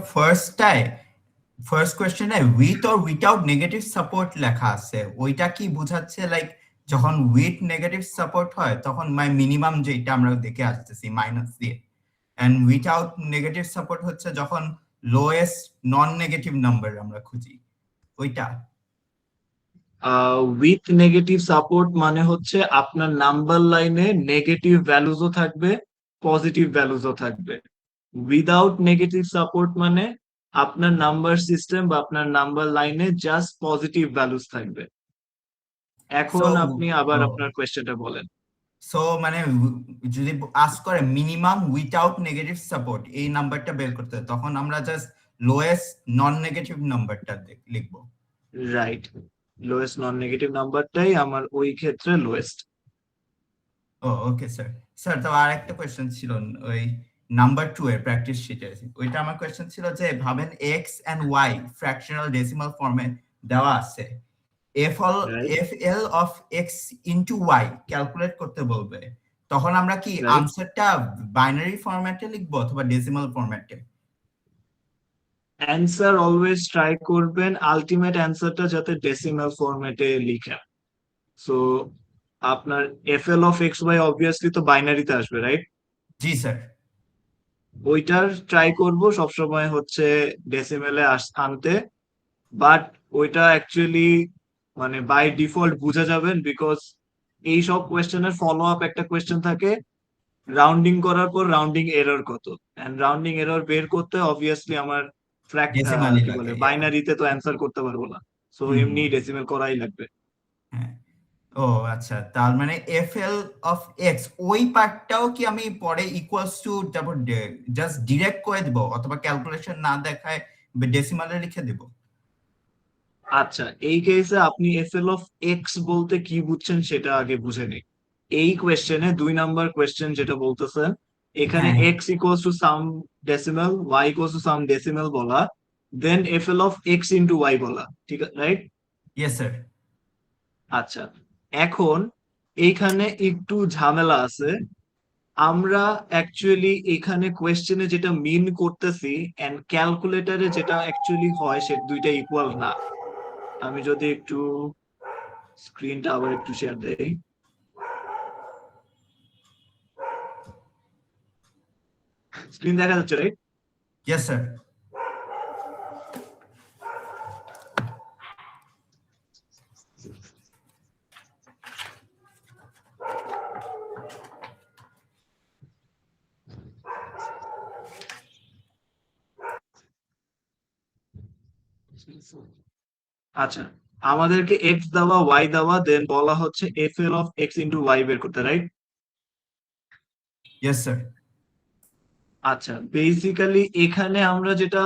First কোয়েশ্চেনে with or without negative support লেখা আছে, ওইটা কি বোঝাচ্ছে? লাইক যখন উইথ নেগেটিভ সাপোর্ট হয় তখন মিনিমাম যেটা আমরা দেখে আসতেছি মাইনাস দিয়ে, এন্ড উইথাউট নেগেটিভ সাপোর্ট হচ্ছে যখন লোয়েস্ট নন নেগেটিভ নাম্বার আমরা খুঁজি, ওইটা। উইথ নেগেটিভ সাপোর্ট মানে হচ্ছে আপনার নাম্বার লাইনে নেগেটিভ ভ্যালুজও থাকবে, পজিটিভ ভ্যালুজও থাকবে। উইদাউট নেগেটিভ সাপোর্ট মানে আপনার নাম্বার সিস্টেম বা আপনার নাম্বার লাইনে জাস্ট পজিটিভ ভ্যালুজ থাকবে। সো এখন আপনি আবার আপনার কোয়েশ্চেনটা বলেন। সো যদি আস্ক করে মিনিমাম উইথাউট নেগেটিভ সাপোর্ট এই নাম্বারটা বের করতে হয়, তখন আমরা জাস্ট লোয়েস্ট নন নেগেটিভ নাম্বারটা লিখবো। রাইট, লোয়েস্ট নন নেগেটিভ নাম্বারটাই আমার ওই ক্ষেত্রে লোয়েস্ট। ওকে স্যার। স্যার তো আর একটা কোয়েশ্চেন ছিল ওই নাম্বার 2 এর প্র্যাকটিস শিটে, ওইটা আমার কোয়েশ্চেন ছিল যে ভাবেন x and y fractional decimal ফর্মে দেওয়া আছে, F L of x into y calculate করতে বলবে, তখন আমরা কি আনসারটা বাইনারি ফরম্যাটে লিখবো অথবা ডেসিমাল ফরম্যাটে? অ্যান্সার অলওয়েজ ট্রাই করবেন আলটিমেট অ্যান্সারটা যাতে ডেসিমাল ফরম্যাটে লিখেন। সো আপনার FL of x y obviously তো বাইনারিতে আসবে, রাইট? জি স্যার। ওইটার ট্রাই করব সবসময় হচ্ছে ডেসিমেলে আনতে, বাট ওইটা অ্যাকচুয়ালি মানে বাই ডিফল্ট বুঝে যাবেন, বিকজ এই সব কোয়েশ্চেনের ফলো আপ একটা কোয়েশ্চেন থাকে, রাউন্ডিং করার পর রাউন্ডিং এরর কত, এন্ড রাউন্ডিং এরর বের করতে অবভিয়াসলি আমার ডেসিমালি কি বলে লাগে, বাইনারিতে তো অ্যান্সার করতে পারবো না, সো এমনি ডেসিমেল করাই লাগবে। হ্যাঁ। ও আচ্ছা, তার মানে এফ এল অফ এক্স ওই পার্টটাও কি আমি পরে ইকুয়ালস টু তারপর জাস্ট ডিরেক্ট করে দিব অথবা ক্যালকুলেশন না দেখায় ডেসিমালে লিখে দেব? আচ্ছা, এই কেসে আপনি এফএল অফ এক্স বলতে কি বুঝছেন সেটা আগে বুঝে নিন। এই কোয়েশ্চেনে 2 নাম্বার কোয়েশ্চেন যেটা বলতেছেন, এখানে হ্যাঁ, x equals to some decimal, y equals to some decimal বলা, then FL of x into y বলা, ঠিক আছে, রাইট? Yes sir. আচ্ছা, এখন এইখানে একটু ঝামেলা আছে। আমরা অ্যাকচুয়ালি এখানে কোয়েশ্চেনে যেটা মিন করতেছি এন্ড ক্যালকুলেটরে যেটা অ্যাকচুয়ালি হয় সে দুইটা ইকুয়াল না। আমি যদি একটু স্ক্রিনটা আবার একটু শেয়ার দেই, স্ক্রিন দেখা যাচ্ছে, রাইট? Yes sir. আচ্ছা, আমাদেরকে এক্স দেওয়া, ওয়াই দেওয়া, দেন বলা হচ্ছে FL of x into y বের করতে, রাইট? Yes sir. আচ্ছা, বেসিক্যালি এখানে আমরা যেটা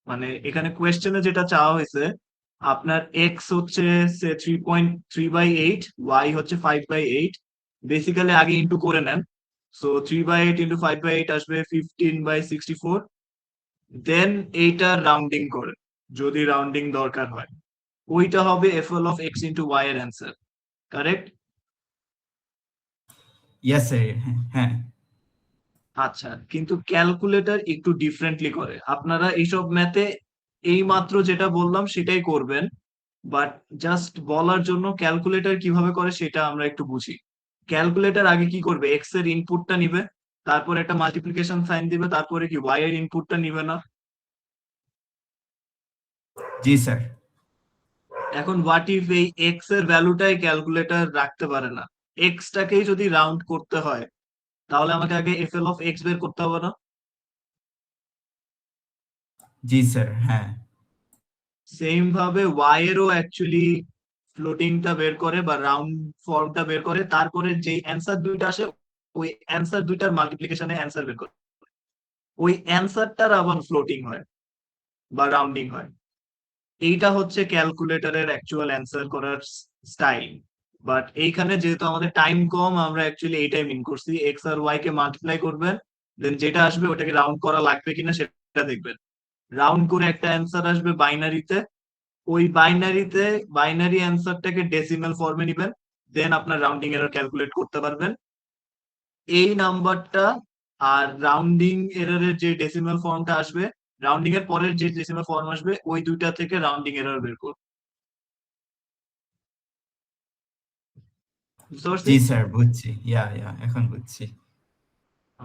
মানে এখানে কোয়েশ্চেনে যেটা চাওয়া হয়েছে, আপনার এক্স হচ্ছে 3.3/8, ওয়াই হচ্ছে 5/8। বেসিক্যালি আগে ইন্টু করে নেন, সো 3/8 ইন্টু 5/8 আসবে 15/64, দেন এইটা রাউন্ডিং করে যদি রাউন্ডিং দরকার হয়, ওইটা হবে FL of x into y এর অ্যান্সার, কারেক্ট? Yes sir. হ্যাঁ। আচ্ছা, কিন্তু ক্যালকুলেটর একটু ডিফারেন্টলি করে। আপনারা এইসব ম্যাথে এই মাত্র যেটা বললাম সেটাই করবেন, বাট জাস্ট বলার জন্য ক্যালকুলেটর কিভাবে করে সেটা আমরা একটু বুঝি। ক্যালকুলেটর আগে কি করবে, এক্স এর ইনপুটটা নিবে, তারপর একটা মাল্টিপ্লিকেশন সাইন দিবে, তারপরে কি ওয়াই এর ইনপুটটা নিবে না? জি স্যার। এখন হোয়াট ইফ এই এক্স এর ভ্যালুটাই ক্যালকুলেটর রাখতে পারে না, এক্স টাকেই যদি রাউন্ড করতে হয়, তাহলে আমাকে আগে এফএল অফ এক্স বের করতে হবে না? জি স্যার। হ্যাঁ। সেম ভাবে ওয়াই এরও অ্যাকচুয়ালি ফ্লোটিংটা বের করে বা রাউন্ড ফর্মটা বের করে, তারপরে যে অ্যান্সার দুইটা আসে ওই অ্যান্সার দুইটার মাল্টিপ্লিকেশনে অ্যান্সার বের করে, ওই অ্যান্সারটার আবার ফ্লোটিং হয় বা রাউন্ডিং হয়। এইটা হচ্ছে ক্যালকুলেটরের অ্যাকচুয়াল অ্যান্সার করার স্টাইল। বাট এইখানে যেহেতু আমাদের টাইম কম, আমরা অ্যাকচুয়ালি এইটাই মিন করছি, এক্স আর ওয়াই কে মাল্টিপ্লাই করবেন, দেন যেটা আসবে ওটাকে রাউন্ড করা লাগবে কিনা সেটা দেখবেন। রাউন্ড করে একটা অ্যান্সার আসবে বাইনারিতে, ওই বাইনারি অ্যান্সারটাকে ডেসিমাল ফর্মে নিবেন, দেন আপনার রাউন্ডিং এরর ক্যালকুলেট করতে পারবেন। এই নাম্বারটা আর রাউন্ডিং এররের যে ডেসিমাল ফর্মটা আসবে রাউন্ডিং এর পরের যে ডেসিমাল ফর্ম আসবে ওই দুইটা থেকে রাউন্ডিং এরর বের করব। বুঝতে পারছি? জি স্যার, বুঝছি। এখন বুঝছি।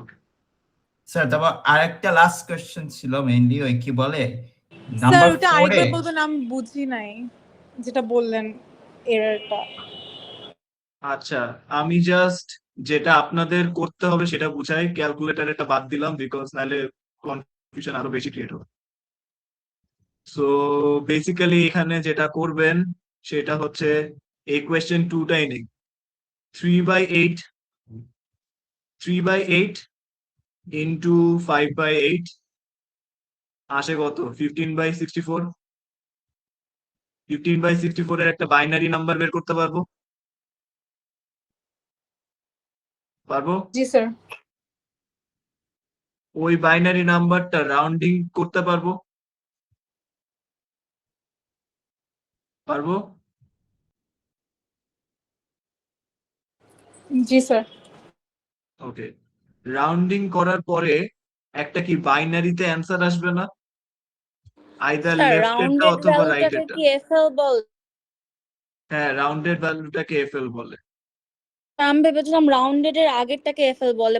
Okay. স্যার, তারপর আরেকটা লাস্ট কোশ্চেন ছিল, মেইনলি ওই কি বলে স্যার নাম্বার ওটা 4 আরেকবার এ। বলবেন, আমি বুঝি নাই যেটা বললেন এররটা। আচ্ছা, আমি জাস্ট যেটা আপনাদের করতে হবে সেটা বুঝাই, ক্যালকুলেটর এটা বাদ দিলাম বিকজ নাহলে কনফিউশন আরো বেশি ক্রিয়েট হবে। সো বেসিক্যালি এখানে যেটা করবেন সেটা হচ্ছে এই কোয়েশ্চেন 2টাই নেই। 3/8 3/8 ইন্টু 5/8 আসে কত? 15/64। 15/64 এর একটা বাইনারি নাম্বার বের করতে পারবো? পারবো? জি স্যার। ওই বাইনারি নাম্বারটা রাউন্ডিং করতে পারবো? পারবো? জি স্যার। ওকে, রাউন্ডিং করার পরে একটা কি বাইনারিতে অ্যান্সার আসবে না? আইদার স্যার লেফট এরটা রাউন্ডেড অথবা রাইট ভ্যালুটাকে এরটা। কি এফএল বল? হ্যাঁ, রাউন্ডেড ভ্যালুটাকে এফএল বলে। আমি ভেবেছিলাম রাউন্ডেড এর আগেরটাকে এফএল বলে,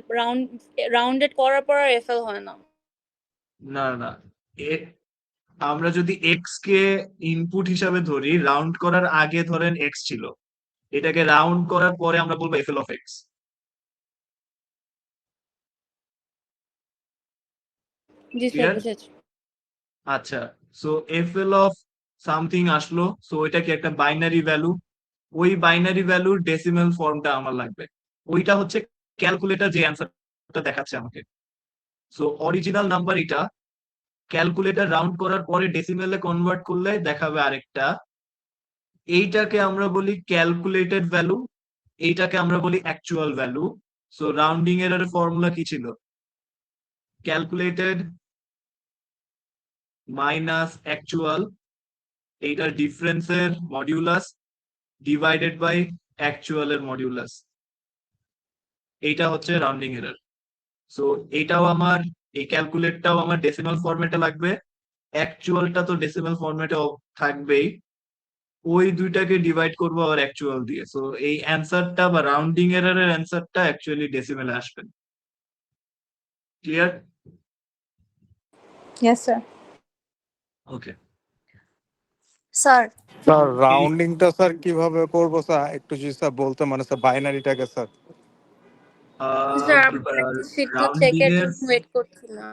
রাউন্ডেড করার পর আর এফএল হয় না। না না, আমরা যদি এক্স কে ইনপুট হিসাবে ধরি, রাউন্ড করার আগে ধরেন এক্স ছিল, এটাকে রাউন্ড করার পরে আমরা বলবো FL of x. G sir, clear? বুঝেছি। আচ্ছা, সো এফএল অফ সামথিং আসলো, সো এটা কি একটা বাইনারি ভ্যালু? ওই বাইনারি ভ্যালুর ডেসিমাল ফর্মটা আমার লাগবে। ওইটা হচ্ছে ক্যালকুলেটর যে অ্যান্সারটা দেখাচ্ছে আমাকে। সো অরিজিনাল নাম্বার এটা, ক্যালকুলেটর রাউন্ড করার পরে ডেসিমেলে কনভার্ট করলে দেখাবে আরেকটা। এইটাকে আমরা বলি ক্যালকুলেটেড ভ্যালু, এইটাকে আমরা বলি অ্যাকচুয়াল ভ্যালু। সো রাউন্ডিং এর ফর্মুলা কি ছিল? ক্যালকুলেটেড মাইনাস অ্যাকচুয়াল, এইটার ডিফারেন্সের মডিউলাস ডিভাইডেড বাই অ্যাকচুয়াল এর মডিউলাস। এইটা হচ্ছে রাউন্ডিং এরর। সো এইটাও আমার, এই ক্যালকুলেটটাও আমার ডেসিমাল ফরম্যাটে লাগবে, অ্যাকচুয়ালটা তো ডেসিমাল ফরম্যাটে থাকবেই। ওই দুইটাকে ডিভাইড করবো আবার অ্যাকচুয়াল দিয়ে। সো এই অ্যান্সারটা বা রাউন্ডিং এররের অ্যান্সারটা অ্যাকচুয়ালি ডেসিমেলে আসবে। Clear? Yes sir. Okay. Sir sir রাউন্ডিংটা স্যার কিভাবে করবো স্যার, একটু যদি স্যার বলতে, মানে স্যার বাইনারিটাকে স্যার। স্যার আমি একটা শিটটা রাউন্ডিং চেকের এর জন্য ওয়েট করছিলাম।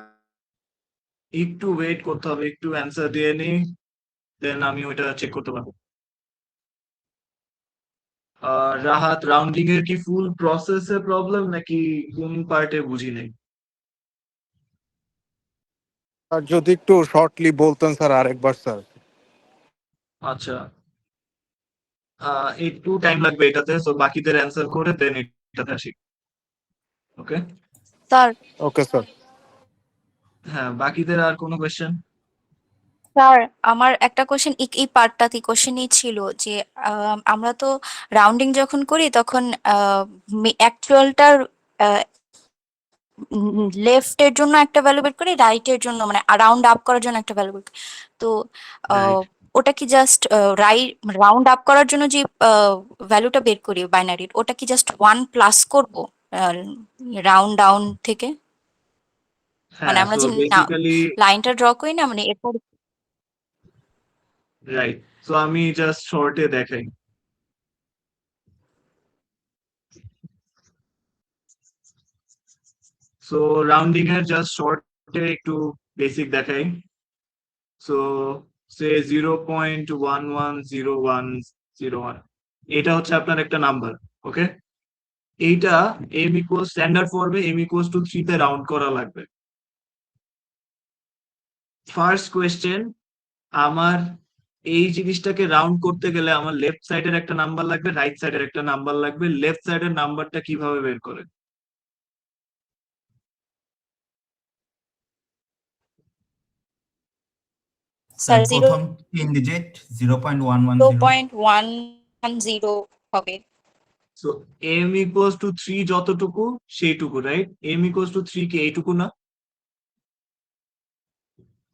একটু ওয়েট করতে হবে, একটু অ্যান্সার দিয়ে নিই, দেন আমি ওইটা চেক করতে পারবো। রাহাত, রাউন্ডিং এর কি ফুল প্রসেসে প্রবলেম নাকি কোন পার্টে বুঝি নাই? আর যদি একটু শর্টলি বলতেন স্যার আরেকবার স্যার। আচ্ছা, একটু টাইম লাগবে এটাতে, সো বাকিদের অ্যান্সার করে দেন এটাতে আসি। Okay sir okay sir. হ্যাঁ, বাকিদের আর কোনো কোয়েশ্চেন? স্যার আমার একটা কোশ্চেন এই পার্টটাতে কোশ্চেনই ছিল যে আমরা তো রাউন্ডিং যখন করি তখন অ্যাকচুয়ালটার লেফটের জন্য একটা ভ্যালু বের করি, রাইটের জন্য মানে রাউন্ড আপ করার জন্য একটা ভ্যালু বের করি। তো রাইট। ওটা কি জাস্ট রাউন্ড আপ করার জন্য যে ভ্যালুটা বের করি বাইনারির, ওটা কি জাস্ট 1 প্লাস করবো রাউন্ড ডাউন থেকে? মানে হ্যাঁ, আমরা সো যে বেসিক্যালি লাইনটা ড্র করি না, মানে এরপর রাইট। সো আমি জাস্ট শর্টে দেখাই। সো রাউন্ডিং এর জাস্ট শর্টে একটু বেসিক দেখাই। সো সে 0.110101, এটা হচ্ছে আপনার একটা নাম্বার। ওকে, এইটা m ইকুয়াল স্ট্যান্ডার্ড ফর্মে m ইকুয়াল টু 3 তে রাউন্ড করা লাগবে। ফার্স্ট কোয়েশ্চেন, আমার এই জিনিসটাকে রাউন্ড করতে গেলে আমার লেফট সাইডের একটা নাম্বার লাগবে, রাইট সাইডের একটা নাম্বার লাগবে। লেফট সাইডের নাম্বারটা কিভাবে বের করে? স্যার, স্যার 0 প্রথম 3 ডিজিট 0.110। 0.110 হবে। সো m ইকুয়ালস টু 3 যতটুকু সেইটুকু, রাইট? m ইকুয়ালস টু 3 কি এইটুকু না?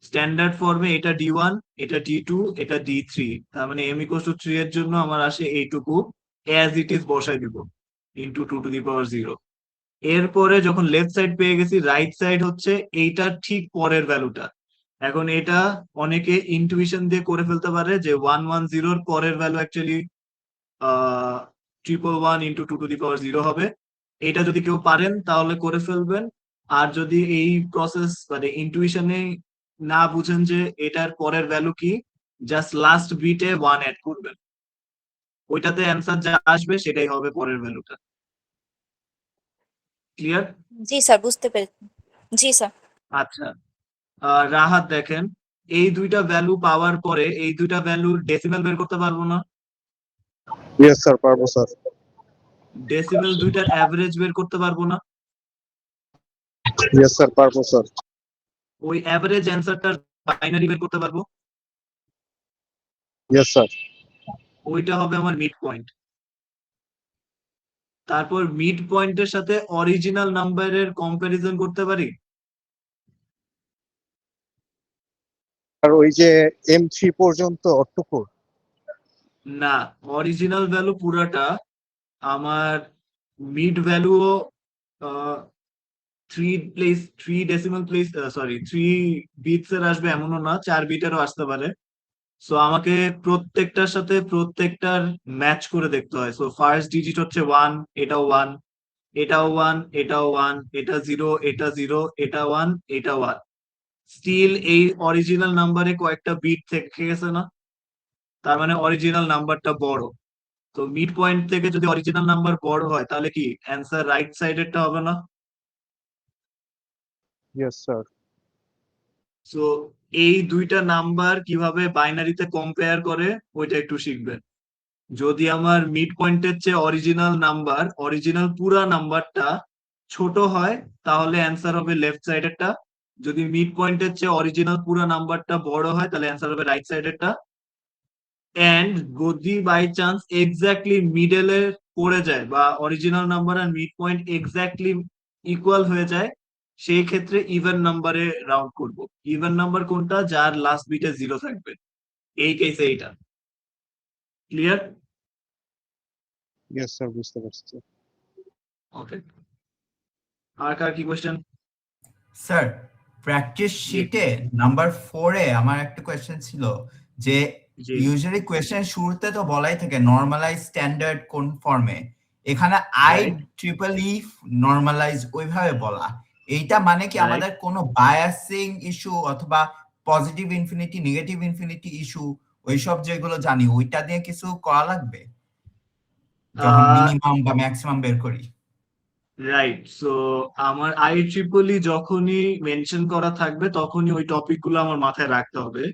স্ট্যান্ডার্ড ফর্মে এটা D1, এটা D2, এটা D3, তার মানে m=3 এর জন্য আমার আসে এইটুকু, অ্যাজ ইট ইজ বসাই দিব ইন্টু 2⁻0। এরপরে যখন লেফট সাইড পেয়ে গেছি, রাইট সাইড হচ্ছে এইটার ঠিক পরের ভ্যালুটা। এখন এটা অনেকে ইনটুইশন দিয়ে করে ফেলতে পারে যে 110 পরের ভ্যালু অ্যাকচুয়ালি 111 ইন্টু 2⁻0 হবে। এটা যদি কেউ পারেন তাহলে করে ফেলবেন, আর যদি এই প্রসেস মানে ইনটুইশনে না বুঝেন যে এটার পরের ভ্যালু কি, জাস্ট লাস্ট বিটে 1 অ্যাড করবেন, ওইটাতে অ্যান্সার যা আসবে সেটাই হবে পরের ভ্যালুটা। ক্লিয়ার? জি স্যার, বুঝতে পেরেছি। জি স্যার। আচ্ছা, রাহাত দেখেন, এই দুইটা ভ্যালু পাওয়ার পরে এই দুইটা ভ্যালুর ডেসিমেল বের করতে পারবো না? ইয়েস স্যার, পারবো স্যার। ডেসিমেল দুইটার অ্যাভারেজ বের করতে পারবো না? ইয়েস স্যার, পারবো স্যার। ওই অ্যাভারেজ অ্যান্সারটার বাইনারি বের করতে পারবো? Yes sir. ওইটা হবে আমার মিড পয়েন্ট। তারপর মিড পয়েন্টের সাথে অরিজিনাল নাম্বারের কম্পারিজন করতে পারি? আর ওই যে M3 পর্যন্ত অট্টুকু? না, অরিজিনাল ভ্যালু পুরাটা আমার মিড ভ্যালুও 3 ডেসিমাল প্লেস, সরি 3 বিটস এর আসবে এমনও না, 4 বিটেরও আসতে পারে। সো আমাকে প্রত্যেকটার সাথে প্রত্যেকটার ম্যাচ করে দেখতে হয়। সো ফার্স্ট ডিজিট হচ্ছে 1, এটাও 1, এটাও 1, এটাও 1, এটা 0, এটা 0, এটা 1, এটা 1। স্টিল এই অরিজিনাল নাম্বারে কয়েকটা বিট থেকে গেছে না, তার মানে অরিজিনাল নাম্বারটা বড়। তো মিড পয়েন্ট থেকে যদি অরিজিনাল নাম্বার বড় হয় তাহলে কি অ্যান্সার রাইট সাইডেরটা হবে না? Yes sir. সো এই দুইটা নাম্বার কিভাবে বাইনারিতে কম্পেয়ার করে ওইটা একটু শিখবেন। যদি আমার মিড পয়েন্টের চেয়ে অরিজিনাল পুরা নাম্বারটা ছোট হয় তাহলে অ্যান্সার হবে লেফট সাইডেরটা। যদি মিড পয়েন্টের চেয়ে অরিজিনাল পুরা নাম্বারটা বড় হয় তাহলে অ্যান্সার হবে রাইট সাইডেরটা। এন্ড যদি বাই চান্স এক্স্যাক্টলি মিডলে পড়ে যায় বা অরিজিনাল নাম্বার আর মিড পয়েন্ট এক্স্যাক্টলি ইকুয়াল হয়ে যায়, সেই ক্ষেত্রে ইভেন নাম্বারে রাউন্ড করব। ইভেন নাম্বার কোনটা? যার লাস্ট বিটে 0 থাকবে, এই কেসে এইটা। ক্লিয়ার? ইয়েস স্যার, বুঝতে পারছি। ওকে, আর কার কি কোশ্চেন? স্যার, প্র্যাকটিস শিটে নাম্বার 4 এ আমার একটা কোয়েশ্চেন ছিল যে জি ইউজুয়ালি কোয়েশ্চেন শুরুতে তো বলাই থাকে নরমালাইজ স্ট্যান্ডার্ড কোন ফর্মে, এখানে IEEE নরমালাইজ ওইভাবে বলা, এইটা মানে কি Right. আমাদের কোনো বায়াসিং ইস্যু অথবা positive infinity negative infinity issue ওইসব যেগুলো জানি ওইটা দিয়ে কিছু করা লাগবে যখন মিনিমাম বা ম্যাক্সিমাম বের করি? রাইট, সো আমার IEEE যখনই মেনশন করা থাকবে তখনই ওই টপিক গুলো আমার মাথায় রাখতে হবে,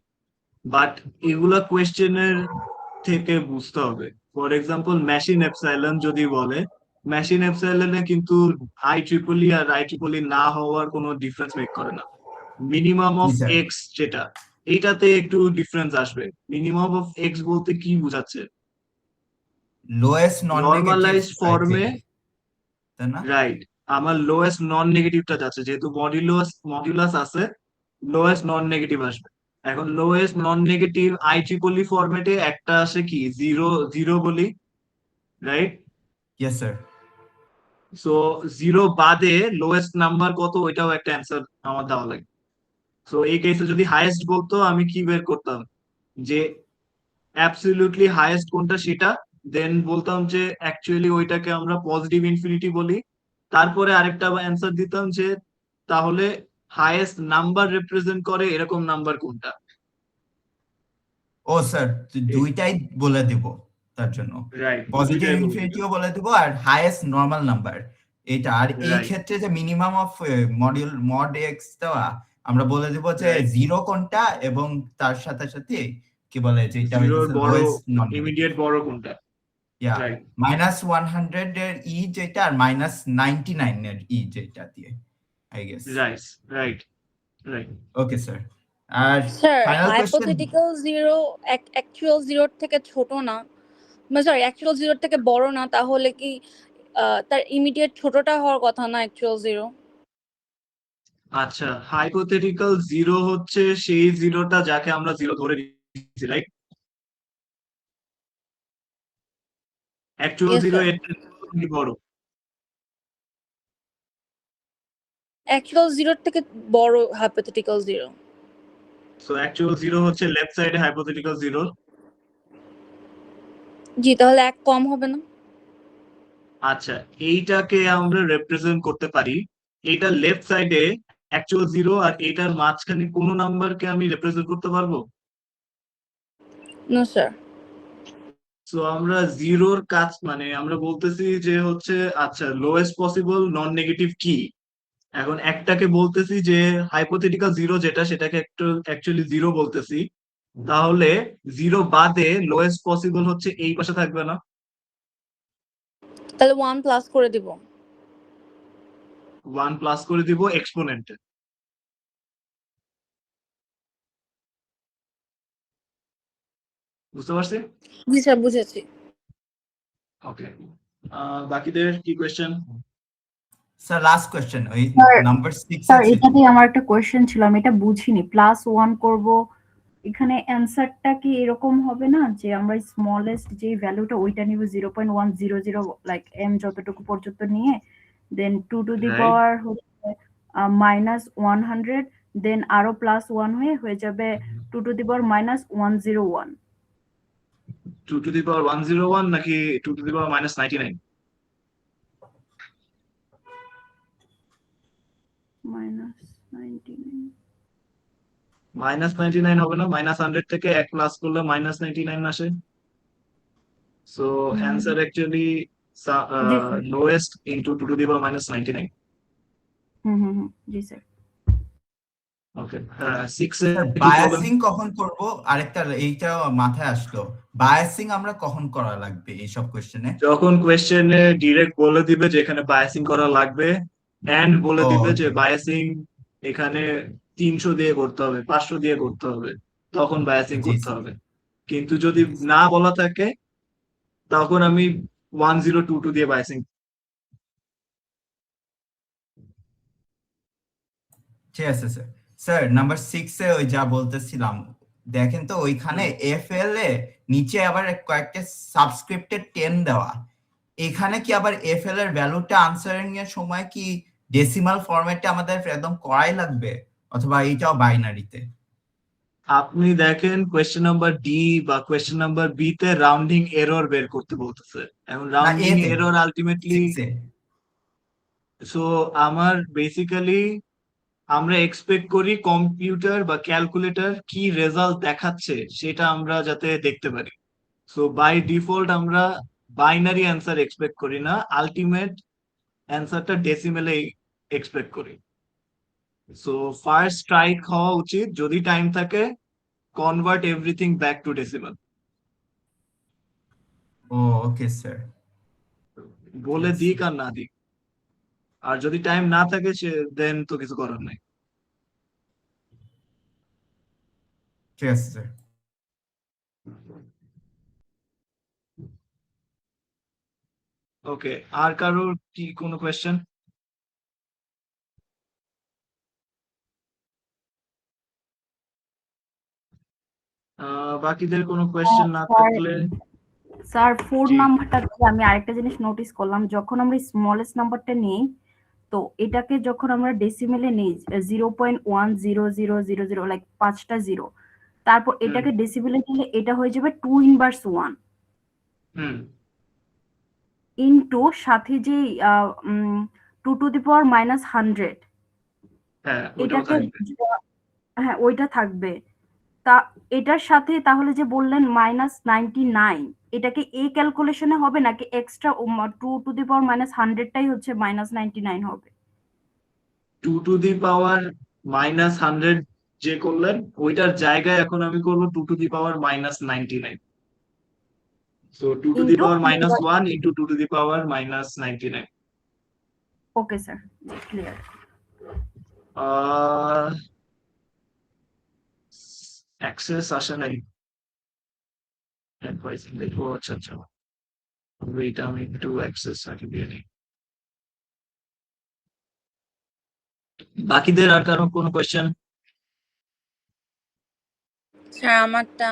বাট এগুলা কোয়েশ্চেনের থেকে বুঝতে হবে। ফর এক্সাম্পল মেশিন এপসাইলন যদি বলে, মেশিন এপসাইলনে কিন্তু IEEE আর IEEE না হওয়ার কোনো ডিফারেন্স মেক করে না। Minimum of G, sir. X যেটা, এইটাতে একটু ডিফারেন্স আসবে। মিনিমাম অফ এক্স বলতে কি বোঝাচ্ছে? লোয়েস্ট নন নেগেটিভ নর্মালাইজড ফর্মে, তাই না? রাইট, আমার লোয়েস্ট নন নেগেটিভটা যাচ্ছে, যেহেতু মডিউলাস আছে, লোয়েস্ট নন নেগেটিভ আসবে। এখন লোয়েস্ট নন নেগেটিভ IEEE ফরম্যাটে একটা আসে কি 0 বলি, রাইট? Yes sir. সো 0 বাদে লোয়েস্ট নাম্বার কত ওইটাও একটা অ্যান্সার আমার দেওয়া লাগে। সো এই কেসে যদি হাইয়েস্ট বলতো আমি কি বের করতাম, যে অ্যাবসলিউটলি হাইয়েস্ট কোনটা সেটা, দেন বলতাম যে অ্যাকচুয়ালি ওইটাকে আমরা পজিটিভ ইনফিনিটি বলি, তারপরে আরেকটা অ্যান্সার দিতাম যে তাহলে হাইয়েস্ট নাম্বার রিপ্রেজেন্ট করে এরকম নাম্বার কোনটা। ও স্যার, দুইটাই বলে দিব তার জন্য, রাইট, পজিটিভ ইনফিনিটিও বলে দিব আর হাইয়েস্ট নরমাল নাম্বার এটা। আর এই Right. ক্ষেত্রে যে মিনিমাম অফ মড এক্স দেওয়া, আমরা বলে দিব যে Right. 0 কোনটা এবং তার সাথে সাথে কি বলে যে এটা জিরোর হইতেছে বড় লোয়েস্ট নন ইমিডিয়েট বড় কোনটা। ইয়া Right. -100 এর ই যেটা আর -99 এর ই যেটা দিয়ে I guess. Right right right okay sir. আর sir final question, hypothetical zero actual জিরোর থেকে ছোট না, সরি অ্যাকচুয়াল জিরোর থেকে বড় না, তাহলে কি তার ইমিডিয়েট ছোটটা হওয়ার কথা না অ্যাকচুয়াল জিরো? আচ্ছা, হাইপোথেটিক্যাল জিরো হচ্ছে সেই জিরোটা যাকে আমরা জিরো ধরে নিচ্ছি, right? Actual yes zero sir. এর থেকে বড়। অ্যাকচুয়াল জিরোর থেকে বড় hypothetical zero. So actual zero হচ্ছে লেফট সাইডে হাইপোথেটিক্যাল জিরো। জি, তাহলে এক কম হবে না? আচ্ছা, এইটাকে আমরা রিপ্রেজেন্ট করতে পারি। এটা লেফট সাইডে অ্যাকচুয়াল জিরো, আর এটার মাঝখানে কোনো নাম্বারকে আমি রিপ্রেজেন্ট করতে পারবো? No sir. সো আমরা জিরোর কাজ মানে আমরা বলতেছি যে হচ্ছে আচ্ছা লোয়েস্ট পসিবল নন নেগেটিভ কি। এখন একটাকে বলতেছি যে হাইপোথেটিক্যাল জিরো যেটা সেটাকে একটু অ্যাকচুয়ালি জিরো বলতেছি, তাহলে জিরো বাদে লোয়েস্ট পসিবল হচ্ছে এই পাশে থাকবে না? তাহলে 1 প্লাস করে দিব। ওয়ান প্লাস করে দিব এক্সপোনেন্টে। বুঝতে পারছি? জি স্যার, বুঝেছি। ওকে, বাকিদের কি কোয়েশ্চেন? স্যার লাস্ট কোয়েশ্চেন ওই স্যার নাম্বার 6 স্যার আছে। এটাতে আমার একটা কোয়েশ্চেন ছিল, আমি এটা বুঝিনি। +1 করব, এখানে অ্যান্সারটা কি এরকম হবে না যে আমরা স্মলেস্ট যে ভ্যালুটা ওইটা নিব 0.100, লাইক m যতটুকু পর্যন্ত নিয়ে, দেন 2 টু দি রাইট, পাওয়ার হচ্ছে -100, দেন আরো +1 হয়ে যাবে 2 to the power -101। 2 to the পাওয়ার 101 নাকি 2 টু দি পাওয়ার -99? -99। -99 হবে না? -100 থেকে 1 প্লাস করলে -99 আসে। So answer actually G sir. Lowest into 2 to the power -99। G sir. Okay, 6 A sir কি করবেন? বায়াসিং কখন করব? আরেকটা এইটা মাথায় আসলো, বায়াসিং আমরা কখন করা লাগবে এইসব কোয়েশ্চেনে? যখন কোয়েশ্চেনে ডিরেক্ট বলে দিবে যে এখানে বায়াসিং করা লাগবে, এন্ড বলে ও দিবে যে ওকে বায়াসিং এখানে 300 দিয়ে করতে হবে, 500 দিয়ে করতে হবে, তখন বায়াসিং জি করতে স্যার। হবে। কিন্তু যদি না বলা থাকে তখন আমি 1022 দিয়ে বায়াসিং। ঠিক আছে স্যার। স্যার নাম্বার 6 এ ওই যা বলতেছিলাম, দেখেন তো ওইখানে এফএল এ নিচে আবার কয়েকটা সাবস্ক্রিপ্টেড 10 দেওয়া, এখানে কি আবার এফএল এর ভ্যালুটা আনসারিং এর সময় কি ডেসিমাল ফরম্যাটে আমাদের একদম করাই লাগবে, অথবা এইটাও বাইনারিতে? আপনি দেখেন কোয়েশ্চেন নাম্বার ডি বা কোয়েশ্চেন নাম্বার বি তে রাউন্ডিং এরর বের করতে বলতেছে। এখন না রাউন্ডিং এতে এরর আলটিমেটলি, 6 এ। সো আমার বেসিক্যালি আমরা এক্সপেক্ট করি কম্পিউটার বা ক্যালকুলেটর কি রেজাল্ট দেখাচ্ছে সেটা আমরা যাতে দেখতে পারি। সো বাই ডিফল্ট আমরা বাইনারি অ্যান্সার এক্সপেক্ট করি না, আলটিমেট অ্যান্সারটা ডেসিমেলে এক্সপেক্ট করি। সো ফার্স্ট স্ট্রাইক হওয়া উচিত, যদি টাইম থাকে convert everything back to decimal. O okay sir. বলে দিক আর না দিক, আর যদি টাইম না থাকে সে দেন তো কিছু করার নাই। ঠিক আছে স্যার। ওকে, আর কারোর কি কোনো কোয়েশ্চেন? বাকিদের কোনো কোয়েশ্চেন না থাকলে স্যার 4 জি। নাম্বারটা আমি আরেকটা জিনিস নোটিস করলাম, যখন আমরা স্মলেস্ট নাম্বারটা নিই, তো এটাকে যখন আমরা ডেসিমেলে নিই 0.10000, লাইক 5টা জিরো, তারপর এটাকে ডেসিমেলে নিলে এটা হয়ে যাবে 2 ইনভার্স 1 হুম, ইনটু সাথে যে 2 টু দি পাওয়ার -100, হ্যাঁ ওটাও এটাকে থাকবে। হ্যাঁ ওইটা থাকবে। তা এটার সাথে তাহলে যে বললেন -99, এটাকে এই ক্যালকুলেশনে হবে নাকি এক্সট্রা 2 টু দি পাওয়ার -100টাই হচ্ছে -99 হবে? 2 টু দি পাওয়ার -100 যে করলেন ওইটার জায়গায় এখন আমি করবো 2 to the power -99। So 2 to the into power -1 into 2 to the power -99। Okay sir, clear. Access আসে নাই, অ্যাডভাইস দেখবো। আচ্ছা আচ্ছা, এটা আমি একটু অ্যাক্সেস আগে দিয়ে নিই। বাকিদের আর কারো কোনো কোয়েশ্চেন? স্যার আমারটা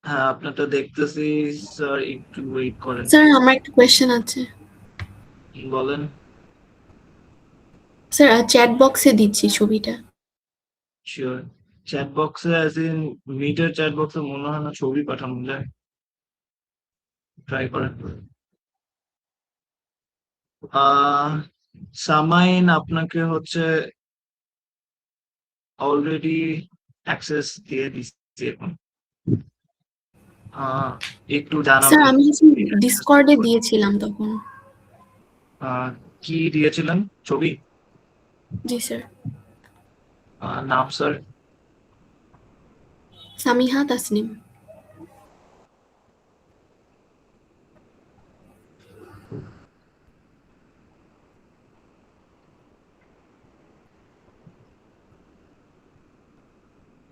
হ্যাঁ, আপনারটা দেখতেছি স্যার, একটু ওয়েট করেন। স্যার আমার একটা কোয়েশ্চেন আছে বলেন। স্যার। চ্যাট বক্সে দিচ্ছি ছবিটা। শিওর। চ্যাট বক্সে অ্যাজ ইন মিটের চ্যাট বক্সে মনে হয় না ছবি পাঠানো যায়। ট্রাই করেন। সামাইন আপনাকে হচ্ছে অলরেডি অ্যাক্সেস দিয়ে দিচ্ছি এখন। একটু স্যার জানাবেন আমি ডিসকর্ডে দিয়েছিলাম তখন। কি দিয়েছিলেন? ছবি? জি স্যার। নাম স্যার? সামিহা তাসনিম।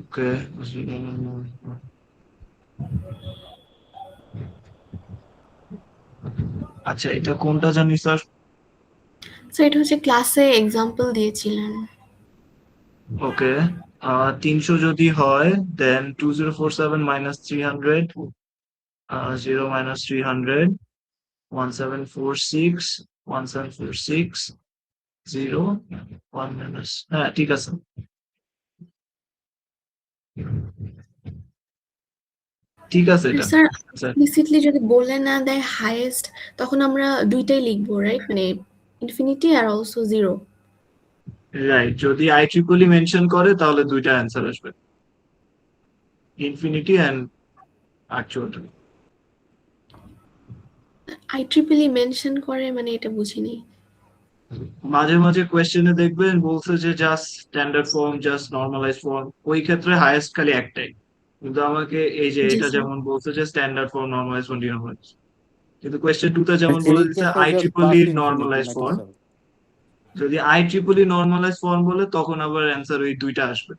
ওকে। আচ্ছা, এটা কোনটা জানি স্যার? স্যার এটা হচ্ছে ক্লাসে এক্সাম্পল দিয়েছিলেন। ওকে। 300 যদি হয় দেন 2047 minus 300, 0 minus 300, 1746, 1746, 0, 1 minus, হ্যাঁ ঠিক আছে। ঠিক আছে এটা স্যার স্যার। এক্সপ্লিসিটলি যদি বলে না দেয় হাইয়েস্ট, তখন আমরা দুইটাই লিখবো রাইট, মানে ইনফিনিটি আর অলসো জিরো। রাইট, যদি IEEE মেনশন করে তাহলে দুইটা অ্যান্সার আসবে, infinity and actual. IEEE mention করে মানে এটা বুঝিনি। মাঝে মাঝে কোয়েশ্চেনে দেখবেন বলছে যে just standard form, just normalize form, ওই ক্ষেত্রে হাইয়েস্ট খালি একটাই। কিন্তু আমাকে এই যে জি এটা স্যার। যেমন বলছে যে স্ট্যান্ডার্ড ফর্ম, নরমালাইজ ফর্ম, ডিনরমালাইজ, কিন্তু কোয়েশ্চেন 2 তে যেমন বলে দিচ্ছে IEEE নরমালাইজ ফর্ম। যদি IEEE নরমালাইজ ফর্ম বলে তখন আবার অ্যান্সার ওই দুইটা আসবে।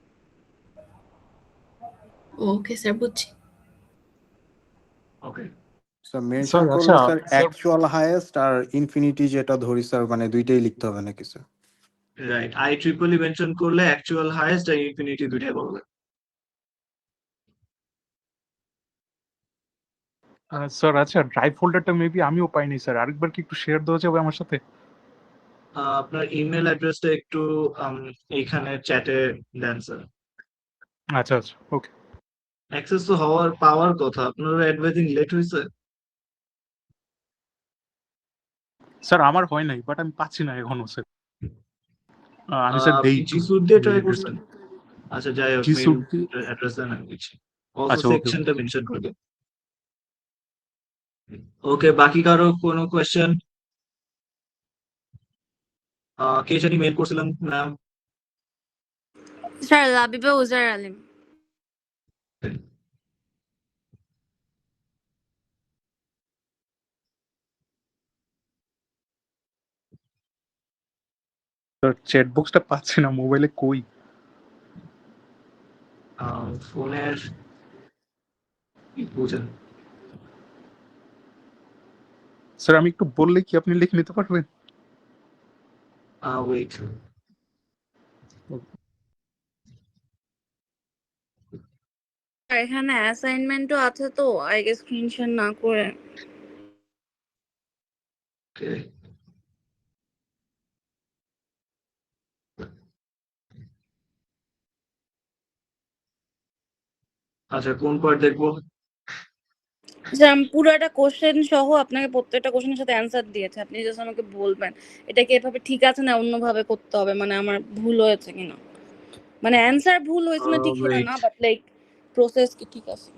ওকে স্যার, বুঝছি। ওকে। স্যার মেনশন করলে স্যার অ্যাকচুয়াল হাইয়েস্ট আর ইনফিনিটি যেটা ধরি স্যার, মানে দুইটাই লিখতে হবে নাকি স্যার? রাইট, IEEE মেনশন করলে অ্যাকচুয়াল, হাইয়েস্ট আর ইনফিনিটি দুইটাই বলবে। স্যার আচ্ছা, ড্রাইভ ফোল্ডারটা মেবি আমিও পাইনি স্যার, আরেকবার কি একটু শেয়ার দেওয়া যাবে আমার সাথে? আপনার ইমেল অ্যাড্রেসটা একটু এইখানে চ্যাটে দেন স্যার। আচ্ছা আচ্ছা, ওকে অ্যাক্সেস তো পাওয়ার কথা, আপনার অ্যাডভাইজিং লেট হয়েছে। স্যার আমার হয় নাই, বাট আমি পাচ্ছি না এখনো স্যার। আমি স্যার দেই একটু জিসুট দিয়ে ট্রাই mail address টা। করবেন। আচ্ছা যাই হোক, মেইল জিসুট অ্যাড্রেস দেন, আমি দিচ্ছি। অলসো আচ্ছা ওকে সেকশনটা মেনশন করবে। ওকে, বাকি কারো কোনো কোয়েশ্চেন? কে জানি মেইল করছিলাম ম্যাম? স্যার লাবিবা উজার আলিম। স্যার চ্যাট বক্সটা পাচ্ছি না মোবাইলে, কই? ফোনের বুঝেন। স্যার আমি একটু বললে কি আপনি লিখে নিতে পারবেন? ওয়েট। আর এখানে অ্যাসাইনমেন্টও আছে তো, আগে স্ক্রিনশট না করে। ওকে। আচ্ছা, কোন পার্ট দেখবো? যে আমি পুরোটা কোশ্চেন সহ আপনাকে প্রত্যেকটা কোশ্চেনের সাথে অ্যান্সার দিয়েছি, আপনি জাস্ট আমাকে বলবেন এটা কি এভাবে ঠিক আছে না অন্যভাবে করতে হবে, মানে আমার ভুল হয়েছে কিনা, মানে অ্যান্সার ভুল হয়েছে না ঠিক সেটা Wait. না, বাট লাইক প্রসেস কি ঠিক আছে।